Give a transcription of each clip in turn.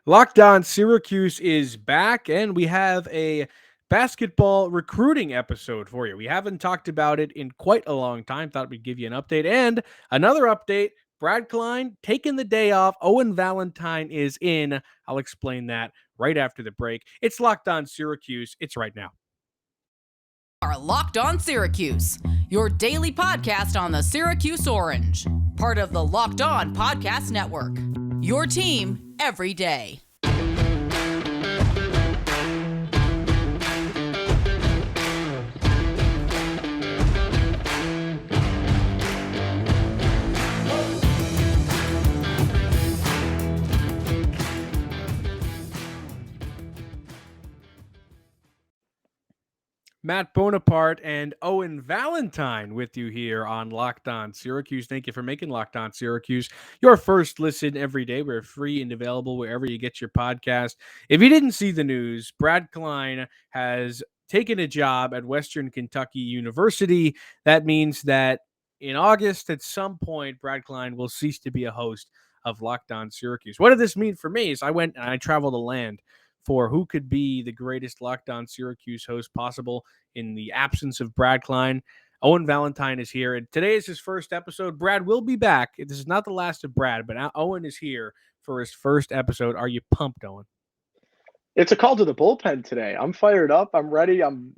Locked On Syracuse is back, and we have a basketball recruiting episode for you. We haven't talked about it in quite a long time. Thought we'd give you an update. And another update, Brad Klein taking the day off. Owen Valentine is in. I'll explain that right after the break. It's Locked On Syracuse. It's right now. Are Locked On Syracuse, your daily podcast on the Syracuse Orange, part of the Locked On Podcast Network. Your team every day. Matt Bonaparte and Owen Valentine with you here on Locked On Syracuse. Thank you for making Locked On Syracuse your first listen every day. We're free and available wherever you get your podcast. If you didn't see the news, Brad Klein has taken a job at Western Kentucky University. That means that in August, at some point, Brad Klein will cease to be a host of Locked On Syracuse. What did this mean for me? Is I went and I traveled the land for who could be the greatest Locked On Syracuse host possible in the absence of Brad Klein. Owen Valentine is here, and today is his first episode. Brad will be back. This is not the last of Brad, but Owen is here for his first episode. Are you pumped, Owen? It's a call to the bullpen today. I'm fired up. I'm ready. I'm,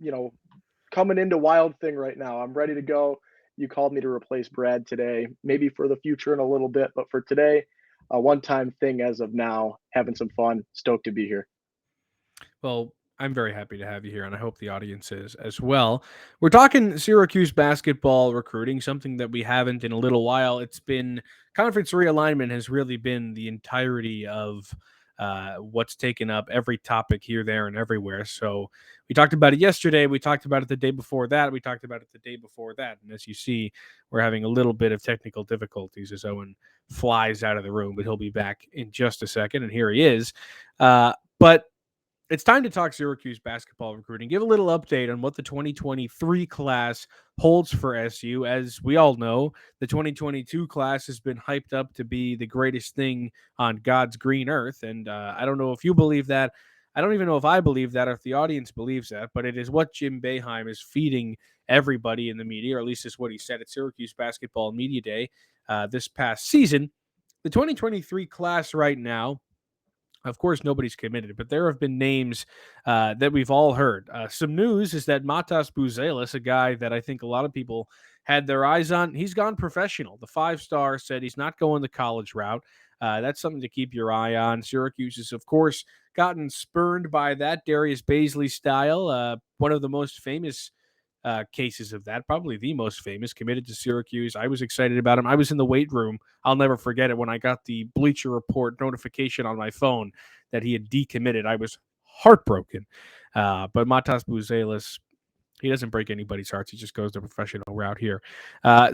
coming into Wild Thing right now. I'm ready to go. You called me to replace Brad today, maybe for the future in a little bit, but for today, a one-time thing as of now, having some fun. Stoked to be here. Well, I'm very happy to have you here, and I hope the audience is as well. We're talking Syracuse basketball recruiting, something that we haven't in a little while. It's been conference realignment has really been the entirety of what's taken up every topic here, there, and everywhere. So we talked about it yesterday. We talked about it the day before that. We talked about it the day before that. And as you see, we're having a little bit of technical difficulties as Owen flies out of the room, but he'll be back in just a second. And here he is. But it's time to talk Syracuse basketball recruiting. Give a little update on what the 2023 class holds for SU. As we all know, the 2022 class has been hyped up to be the greatest thing on God's green earth. And I don't know if you believe that. I don't even know if I believe that or if the audience believes that, but it is what Jim Boeheim is feeding everybody in the media, or at least is what he said at Syracuse Basketball Media Day this past season. The 2023 class right now, of course, nobody's committed, but there have been names that we've all heard. Some news is that Matas Buzelis, a guy that I think a lot of people had their eyes on, he's gone professional. The 5-star said he's not going the college route. That's something to keep your eye on. Syracuse has, of course, gotten spurned by that Darius Baisley style, one of the most famous cases of that, probably the most famous, committed to Syracuse. I was excited about him. I was in the weight room. I'll never forget it when I got the Bleacher Report notification on my phone that he had decommitted. I was heartbroken. But Matas Buzelis, he doesn't break anybody's hearts. He just goes the professional route here.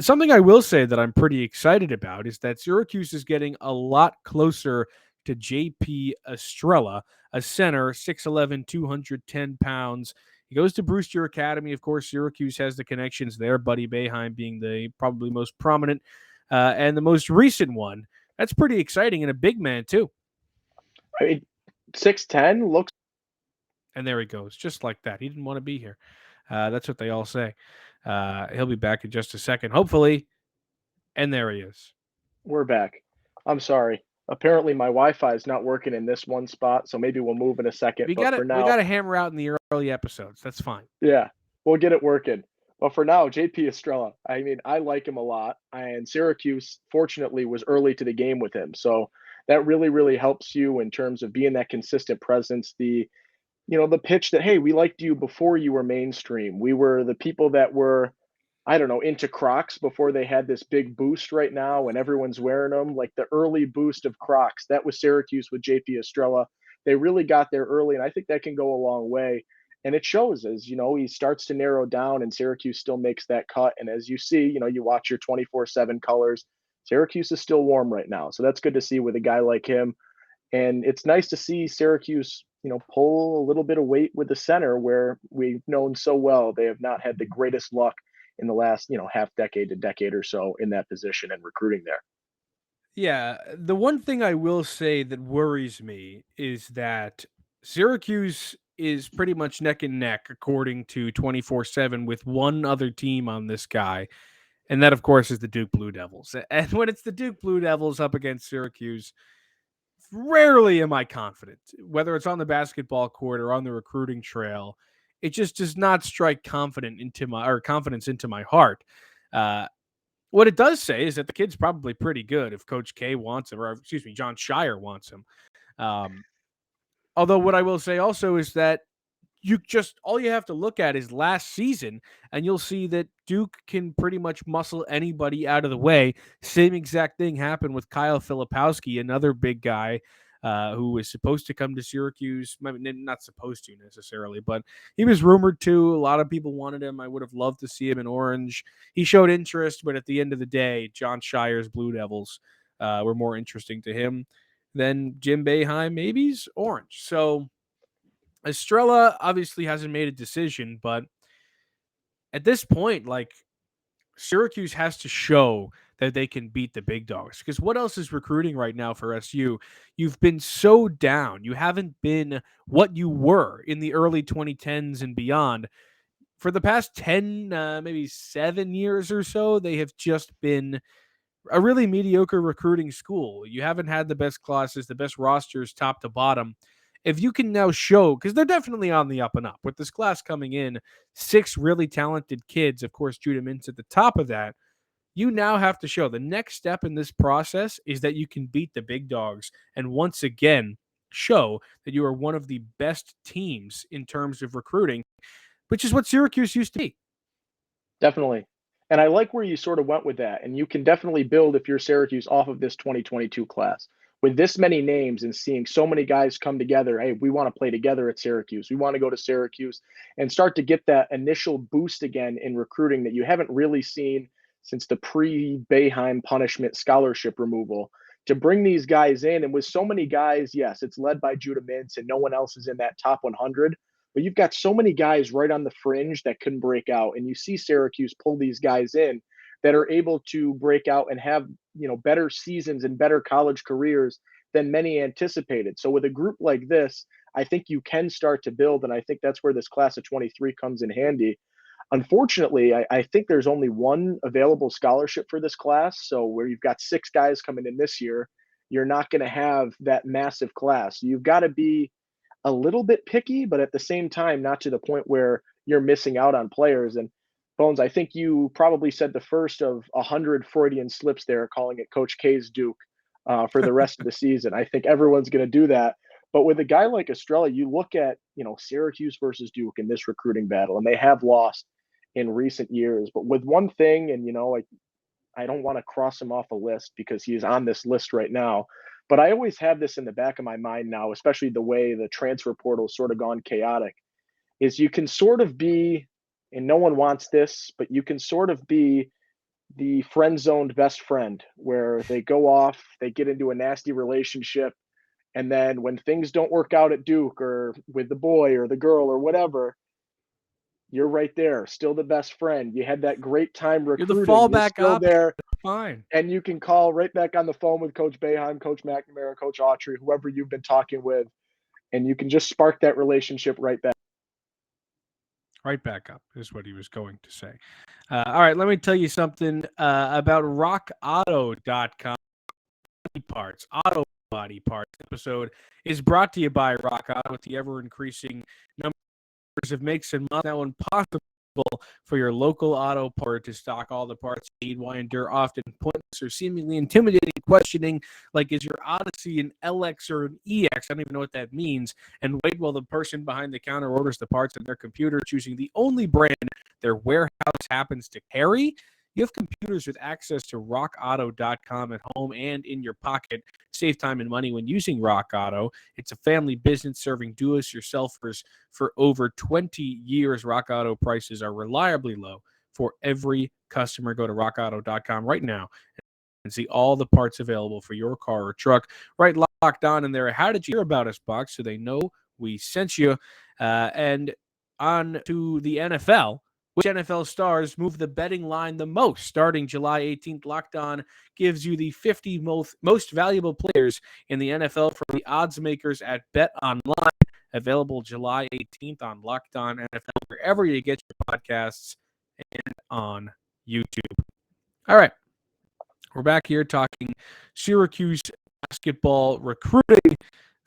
Something I will say that I'm pretty excited about is that Syracuse is getting a lot closer to JP Estrella, a center, 6'11", 210 pounds. He goes to Brewster Academy. Of course, Syracuse has the connections there, Buddy Boeheim being the probably most prominent and the most recent one. That's pretty exciting, and a big man, too. I mean, 6'10" looks. And there he goes, just like that. He didn't want to be here. That's what they all say. He'll be back in just a second, hopefully. And there he is. We're back. I'm sorry. Apparently, my Wi-Fi is not working in this one spot, so maybe we'll move in a second. We But for now, got to hammer out in the early episodes. That's fine. yeah, we'll get it working. But for now, JP Estrella, I mean, I like him a lot. And Syracuse, fortunately, was early to the game with him. So that really, really helps you in terms of being that consistent presence. The pitch that, hey, we liked you before you were mainstream. We were the people that were, I don't know, into Crocs before they had this big boost right now and everyone's wearing them. Like the early boost of Crocs, that was Syracuse with JP Estrella. They really got there early, and I think that can go a long way. And it shows as, he starts to narrow down and Syracuse still makes that cut. And as you see, you watch your 24/7 colors, Syracuse is still warm right now. So that's good to see with a guy like him. And it's nice to see Syracuse, pull a little bit of weight with the center where we've known so well they have not had the greatest luck in the last, half decade to decade or so in that position and recruiting there. Yeah, the one thing I will say that worries me is that Syracuse is pretty much neck and neck, according to 24/7, with one other team on this guy. And that, of course, is the Duke Blue Devils. And when it's the Duke Blue Devils up against Syracuse, rarely am I confident, whether it's on the basketball court or on the recruiting trail. It just does not strike confidence into my heart. Uh, what it does say is that the kid's probably pretty good if Coach K wants him, or excuse me, John Shire wants him. Um, Although what I will say also is that you just all you have to look at is last season, and you'll see that Duke can pretty much muscle anybody out of the way. Same exact thing happened with Kyle Filipowski, another big guy who was supposed to come to Syracuse. Not supposed to necessarily, but he was rumored to. A lot of people wanted him. I would have loved to see him in Orange. He showed interest, but at the end of the day, John Shire's Blue Devils were more interesting to him than Jim Boeheim, maybe's Orange. So Estrella obviously hasn't made a decision, but at this point, like Syracuse has to show that they can beat the big dogs. Because what else is recruiting right now for SU? You've been so down. You haven't been what you were in the early 2010s and beyond. For the past 10, maybe 7 years or so, they have just been a really mediocre recruiting school. You haven't had the best classes, the best rosters, top to bottom. If you can now show, because they're definitely on the up and up with this class coming in, 6 really talented kids, of course, Judah Mintz at the top of that. You now have to show the next step in this process is that you can beat the big dogs and once again show that you are one of the best teams in terms of recruiting, which is what Syracuse used to be. Definitely. And I like where you sort of went with that. And you can definitely build, if you're Syracuse, off of this 2022 class. With this many names and seeing so many guys come together, hey, we want to play together at Syracuse. We want to go to Syracuse and start to get that initial boost again in recruiting that you haven't really seen since the pre Bayheim punishment scholarship removal. To bring these guys in, and with so many guys, yes, it's led by Judah Mintz, and no one else is in that top 100. But you've got so many guys right on the fringe that couldn't break out, and you see Syracuse pull these guys in that are able to break out and have better seasons and better college careers than many anticipated. So with a group like this, I think you can start to build, and I think that's where this class of 23 comes in handy. Unfortunately, I think there's only one available scholarship for this class. So where you've got 6 guys coming in this year, you're not going to have that massive class. You've got to be a little bit picky, but at the same time, not to the point where you're missing out on players. And Bones, I think you probably said the first of 100 Freudian slips there, calling it Coach K's Duke for the rest of the season. I think everyone's going to do that. But with a guy like Estrella, you look at Syracuse versus Duke in this recruiting battle, and they have lost in recent years. But with one thing, and like I don't want to cross him off a list because he is on this list right now. But I always have this in the back of my mind now, especially the way the transfer portal sort of gone chaotic, is you can sort of be, and no one wants this, but you can sort of be the friend zoned best friend where they go off, they get into a nasty relationship. And then when things don't work out at Duke or with the boy or the girl or whatever, you're right there, still the best friend. You had that great time You're the recruiting. You're fallback still option. there. Fine. And you can call right back on the phone with Coach Boeheim, Coach McNamara, Coach Autry, whoever you've been talking with, and you can just spark that relationship right back. Right back up is what he was going to say. All right, let me tell you something about rockauto.com. Parts, auto body parts episode is brought to you by Rock Auto with the ever increasing numbers of makes and models now impossible for your local auto part to stock all the parts you need. Why endure often pointless or seemingly intimidating questioning like, is your Odyssey an LX or an EX? I don't even know what that means. And wait while the person behind the counter orders the parts on their computer, choosing the only brand their warehouse happens to carry. You have computers with access to rockauto.com at home and in your pocket. Save time and money when using Rock Auto. It's a family business serving do-it-yourselfers for over 20 years. Rock Auto prices are reliably low for every customer. Go to rockauto.com right now and see all the parts available for your car or truck. Right locked on in there. How did you hear about us box so they know we sent you? And on to the NFL. Which NFL stars move the betting line the most? Starting July 18th, Locked On gives you the 50 most valuable players in the NFL from the odds makers at BetOnline. Available July 18th on Locked On NFL, wherever you get your podcasts and on YouTube. All right. We're back here talking Syracuse basketball recruiting.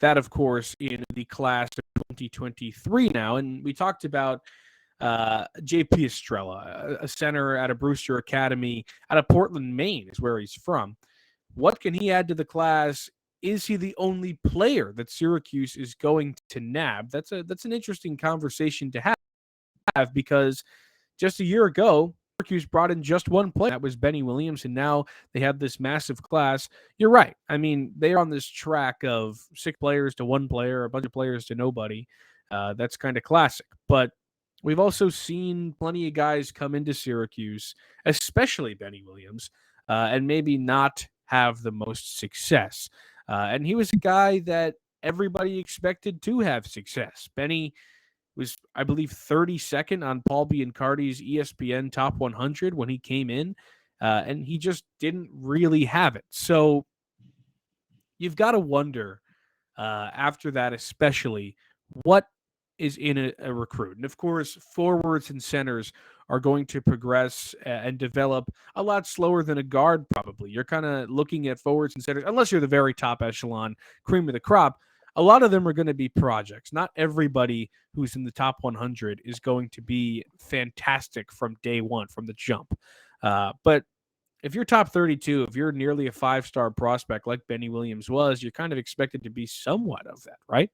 That, of course, in the class of 2023 now. And we talked about JP Estrella, a center at a Brewster Academy out of Portland, Maine, is where he's from. What can he add to the class? Is he the only player that Syracuse is going to nab? That's an interesting conversation to have because just a year ago, Syracuse brought in just one player. That was Benny Williams, and now they have this massive class. You're right. I mean, they're on this track of 6 players to 1 player, a bunch of players to nobody. That's kind of classic. But we've also seen plenty of guys come into Syracuse, especially Benny Williams, and maybe not have the most success. And he was a guy that everybody expected to have success. Benny was, I believe, 32nd on Paul Biancardi's ESPN Top 100 when he came in, and he just didn't really have it. So you've got to wonder after that, especially, what is in a recruit. And of course, forwards and centers are going to progress and develop a lot slower than a guard, probably. You're kind of looking at forwards and centers, unless you're the very top echelon, cream of the crop. A lot of them are going to be projects. Not everybody who's in the top 100 is going to be fantastic from day one, from the jump. But if you're top 32, if you're nearly a 5-star prospect like Benny Williams was, you're kind of expected to be somewhat of that, right?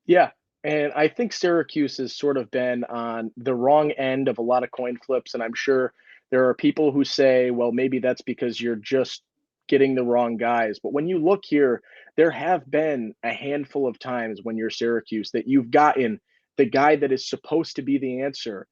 Yeah. And I think Syracuse has sort of been on the wrong end of a lot of coin flips. And I'm sure there are people who say, well, maybe that's because you're just getting the wrong guys. But when you look here, there have been a handful of times when you're Syracuse that you've gotten the guy that is supposed to be the answer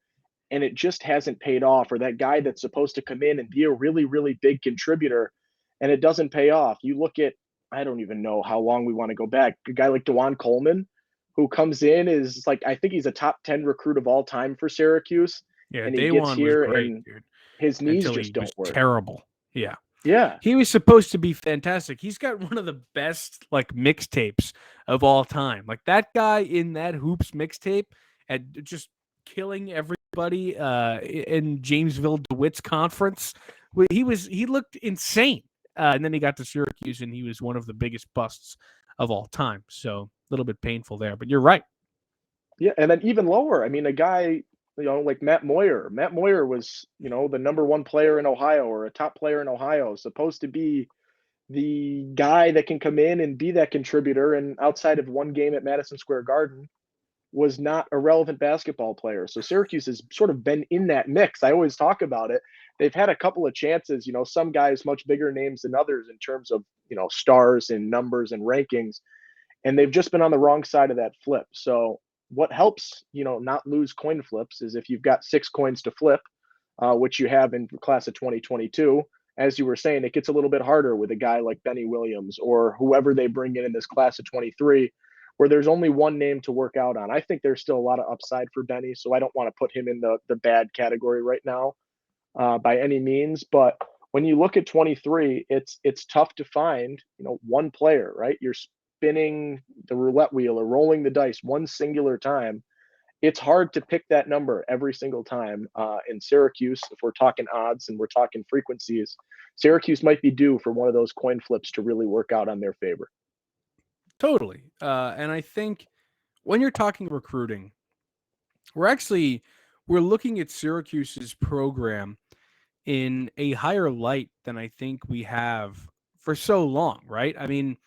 and it just hasn't paid off, or that guy that's supposed to come in and be a really, really big contributor and it doesn't pay off. You look at, I don't even know how long we want to go back. A guy like DeJuan Coleman, who comes in is like, I think he's a top 10 recruit of all time for Syracuse. Yeah, And he day gets one was here great, and dude, his knees until just he was don't work. terrible. Yeah. Yeah. He was supposed to be fantastic. He's got one of the best like mixtapes of all time. Like that guy in that Hoops mixtape at just killing everybody in Jamesville DeWitt's conference. He looked insane. And then he got to Syracuse and he was one of the biggest busts of all time. So a little bit painful there, but you're right. Yeah. And then even lower, I mean, a guy, like Matt Moyer. Matt Moyer was, the number one player in Ohio or a top player in Ohio, supposed to be the guy that can come in and be that contributor. And outside of one game at Madison Square Garden, was not a relevant basketball player. So Syracuse has sort of been in that mix. I always talk about it. They've had a couple of chances, some guys much bigger names than others in terms of, stars and numbers and rankings, and they've just been on the wrong side of that flip. So what helps, not lose coin flips is if you've got 6 coins to flip, which you have in class of 2022, as you were saying, it gets a little bit harder with a guy like Benny Williams or whoever they bring in this class of 23, where there's only one name to work out on. I think there's still a lot of upside for Benny, so I don't want to put him in the bad category right now by any means. But when you look at 23, it's tough to find, one player, right? You're spinning the roulette wheel or rolling the dice one singular time. It's hard to pick that number every single time. In Syracuse, if we're talking odds and we're talking frequencies, Syracuse might be due for one of those coin flips to really work out on their favor. Totally. And I think when you're talking recruiting, we're looking at Syracuse's program in a higher light than I think we have for so long, right? I mean,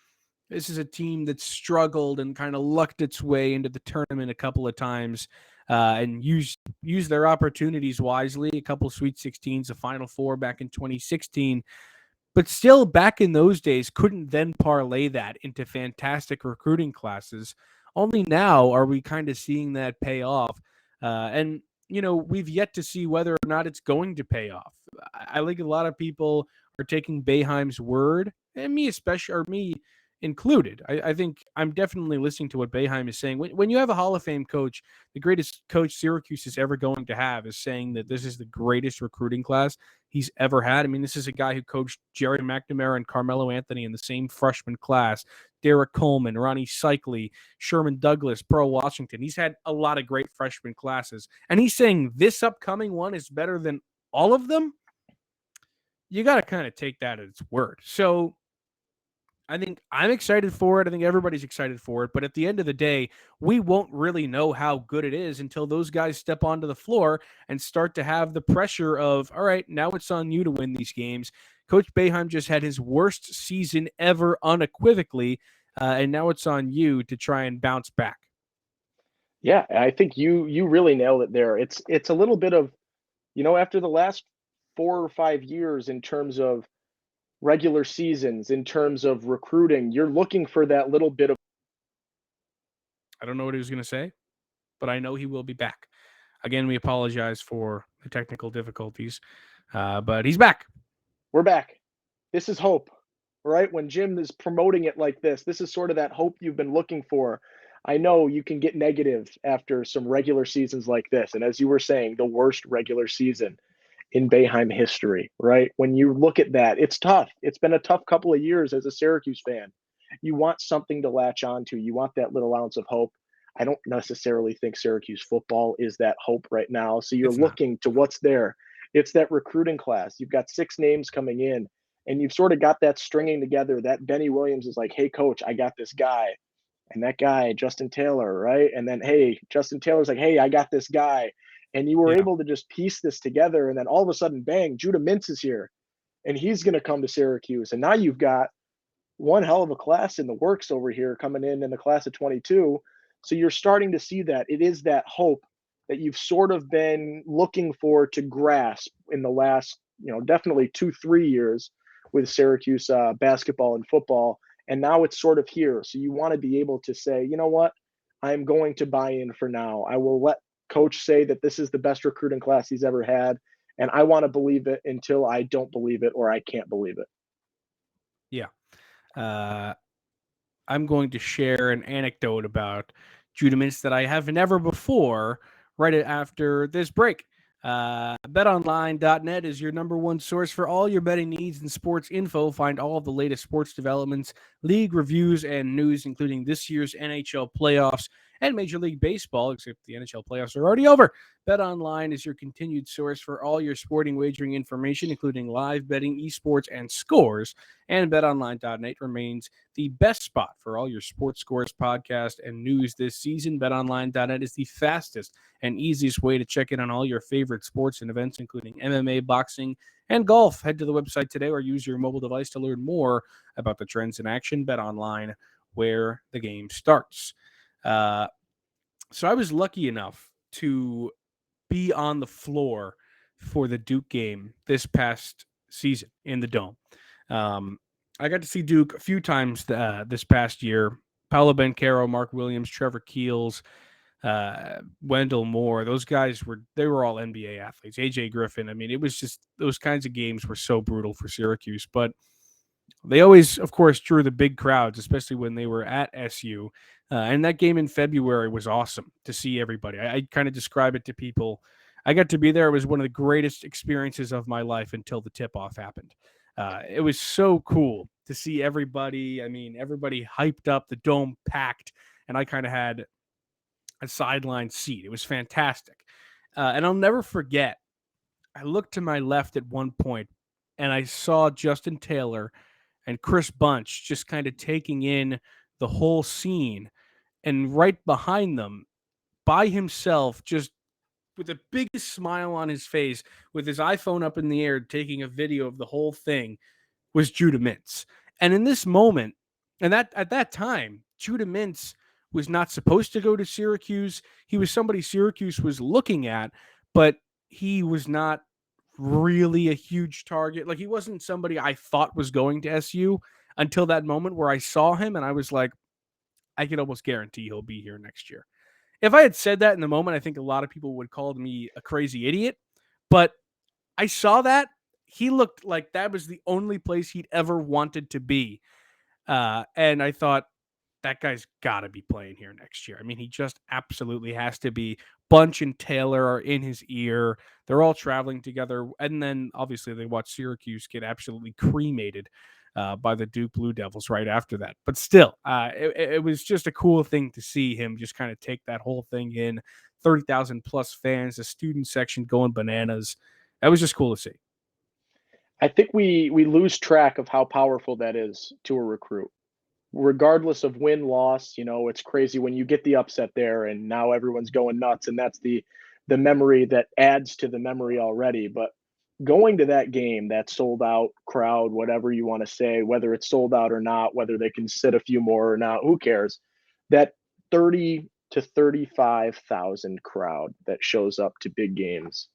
this is a team that struggled and kind of lucked its way into the tournament a couple of times and used their opportunities wisely. A couple of Sweet 16s, a Final Four back in 2016. But still, back in those days, couldn't then parlay that into fantastic recruiting classes. Only now are we kind of seeing that pay off. And, we've yet to see whether or not it's going to pay off. I think a lot of people are taking Boeheim's word, and me especially, or me included. I think I'm definitely listening to what Boeheim is saying. When you have a Hall of Fame coach, the greatest coach Syracuse is ever going to have is saying that this is the greatest recruiting class he's ever had. I mean, this is a guy who coached Jerry McNamara and Carmelo Anthony in the same freshman class, Derek Coleman, Ronnie Cycli, Sherman Douglas, Pearl Washington. He's had a lot of great freshman classes. And he's saying this upcoming one is better than all of them. You got to kind of take that at its word. So I think I'm excited for it. I think everybody's excited for it. But at the end of the day, we won't really know how good it is until those guys step onto the floor and start to have the pressure of, all right, now it's on you to win these games. Coach Boeheim just had his worst season ever unequivocally, and now it's on you to try and bounce back. Yeah, I think you really nailed it there. It's a little bit of, after the last 4 or 5 years in terms of regular seasons, in terms of recruiting, you're looking for that little bit of. I don't know what he was going to say, but I know he will be back. Again, we apologize for the technical difficulties, but he's back. We're back. This is hope, right? When Jim is promoting it like this is sort of that hope you've been looking for. I know you can get negative after some regular seasons like this. And as you were saying, the worst regular season in Boeheim history, right? When you look at that, it's tough. It's been a tough couple of years as a Syracuse fan. You want something to latch onto. You want that little ounce of hope. I don't necessarily think Syracuse football is that hope right now. So you're It's not. looking to what's there. It's that recruiting class. You've got 6 names coming in, and you've sort of got that stringing together. That Benny Williams is like, hey, coach, I got this guy. And that guy, Justin Taylor, right? And then, hey, Justin Taylor's like, hey, I got this guy. And you were Yeah. able to just piece this together. And then all of a sudden, bang, Judah Mintz is here. And he's going to come to Syracuse. And now you've got one hell of a class in the works over here coming in the class of 22. So you're starting to see that it is that hope that you've sort of been looking for to grasp in the last, definitely 2, 3 years with Syracuse basketball and football. And now it's sort of here. So you want to be able to say, you know what? I'm going to buy in for now. I will let coach say that this is the best recruiting class he's ever had. And I want to believe it until I don't believe it or I can't believe it. Yeah. Uh, I'm going to share an anecdote about Judah Mintz that I have never before right after this break. BetOnline.net is your number one source for all your betting needs and sports info. Find all of the latest sports developments, league reviews, and news, including this year's NHL playoffs and Major League Baseball, except the NHL playoffs are already over. BetOnline is your continued source for all your sporting wagering information, including live betting, esports, and scores. And BetOnline.net remains the best spot for all your sports scores, podcast, and news this season. BetOnline.net is the fastest and easiest way to check in on all your favorite sports and events, including MMA, boxing, and golf. Head to the website today or use your mobile device to learn more about the trends in action. BetOnline, where the game starts. So I was lucky enough to be on the floor for the Duke game this past season in the Dome. I got to see Duke a few times this past year. Paolo Banchero, Mark Williams, Trevor Keels, Wendell Moore. Those guys they were all NBA athletes. AJ Griffin. I mean, it was just those kinds of games were so brutal for Syracuse, but they always, of course, drew the big crowds, especially when they were at SU. And that game in February was awesome to see everybody. I kind of describe it to people. I got to be there. It was one of the greatest experiences of my life until the tip-off happened. It was so cool to see everybody. I mean, everybody hyped up, the dome packed, and I kind of had a sideline seat. It was fantastic. And I'll never forget, I looked to my left at one point, and I saw Justin Taylor and Chris Bunch just kind of taking in the whole scene. And right behind them, by himself, just with the biggest smile on his face, with his iPhone up in the air, taking a video of the whole thing, was Judah Mintz. And in this moment, and that at that time, Judah Mintz was not supposed to go to Syracuse. He was somebody Syracuse was looking at, but he was not really a huge target. Like, he wasn't somebody I thought was going to SU until that moment where I saw him and I was like, I can almost guarantee he'll be here next year. If I had said that in the moment, I think a lot of people would call me a crazy idiot. But I saw that. He looked like that was the only place he'd ever wanted to be. And I thought, that guy's got to be playing here next year. I mean, he just absolutely has to be. Bunch and Taylor are in his ear. They're all traveling together. And then obviously they watch Syracuse get absolutely cremated by the Duke Blue Devils right after that. But still, it was just a cool thing to see him just kind of take that whole thing in. 30,000 plus fans, the student section going bananas. That was just cool to see. I think we lose track of how powerful that is to a recruit. Regardless of win loss, it's crazy when you get the upset there and now everyone's going nuts, and that's the memory that adds to the memory already. But going to that game, that sold out crowd, whatever you want to say, whether it's sold out or not, whether they can sit a few more or not, who cares? That 30 to 35,000 crowd that shows up to big games,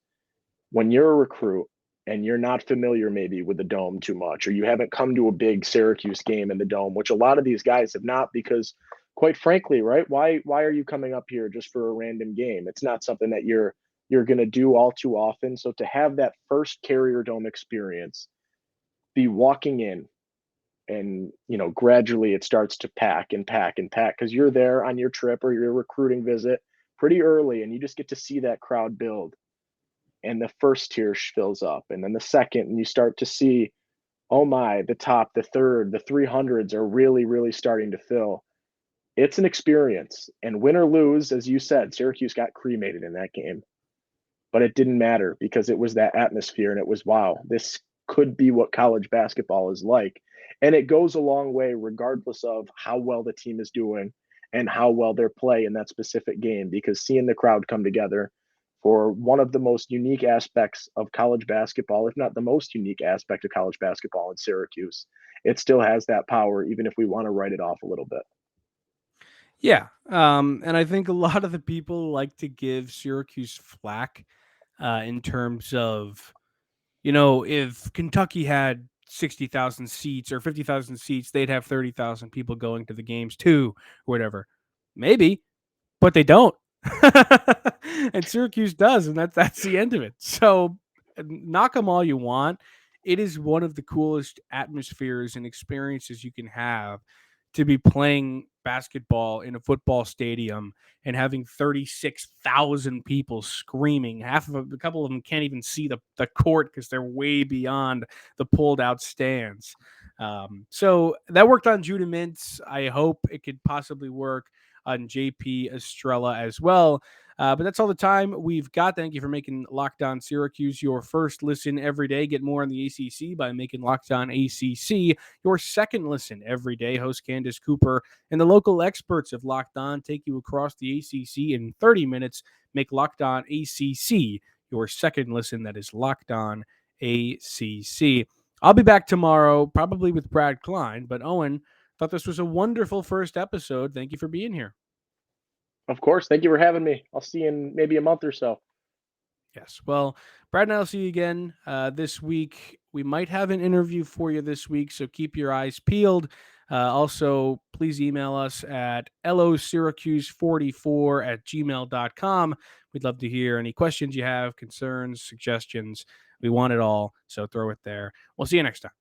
when you're a recruit and you're not familiar maybe with the dome too much, or you haven't come to a big Syracuse game in the dome, which a lot of these guys have not, because quite frankly, right? Why are you coming up here just for a random game? It's not something that you're going to do all too often. So to have that first Carrier Dome experience, be walking in, and gradually it starts to pack and pack and pack because you're there on your trip or your recruiting visit pretty early, and you just get to see that crowd build, and the first tier fills up, and then the second, and you start to see, oh my, the top, the third, the 300s are really, really starting to fill. It's an experience, and win or lose, as you said, Syracuse got cremated in that game, but it didn't matter because it was that atmosphere, and it was, wow, this could be what college basketball is like. And it goes a long way regardless of how well the team is doing and how well they're play in that specific game, because seeing the crowd come together for one of the most unique aspects of college basketball, if not the most unique aspect of college basketball in Syracuse, it still has that power, even if we want to write it off a little bit. Yeah. And I think a lot of the people like to give Syracuse flack in terms of, if Kentucky had 60,000 seats or 50,000 seats, they'd have 30,000 people going to the games too, or whatever. Maybe, but they don't. And Syracuse does, and that's the end of it. So knock them all you want. It is one of the coolest atmospheres and experiences you can have to be playing basketball in a football stadium and having 36,000 people screaming. A couple of them can't even see the court because they're way beyond the pulled out stands. So that worked on Judah Mintz. I hope it could possibly work on JP Estrella as well. But that's all the time we've got. Thank you for making Locked On Syracuse your first listen every day. Get more on the ACC by making Locked On ACC your second listen every day. Host Candace Cooper and the local experts of Locked On take you across the ACC in 30 minutes. Make Locked On ACC your second listen. That is Locked On ACC. I'll be back tomorrow, probably with Brad Klein. But Owen, thought this was a wonderful first episode. Thank you for being here. Of course. Thank you for having me. I'll see you in maybe a month or so. Yes. Well, Brad and I will see you again this week. We might have an interview for you this week, so keep your eyes peeled. Also, please email us at losyracuse44@gmail.com. We'd love to hear any questions you have, concerns, suggestions. We want it all, so throw it there. We'll see you next time.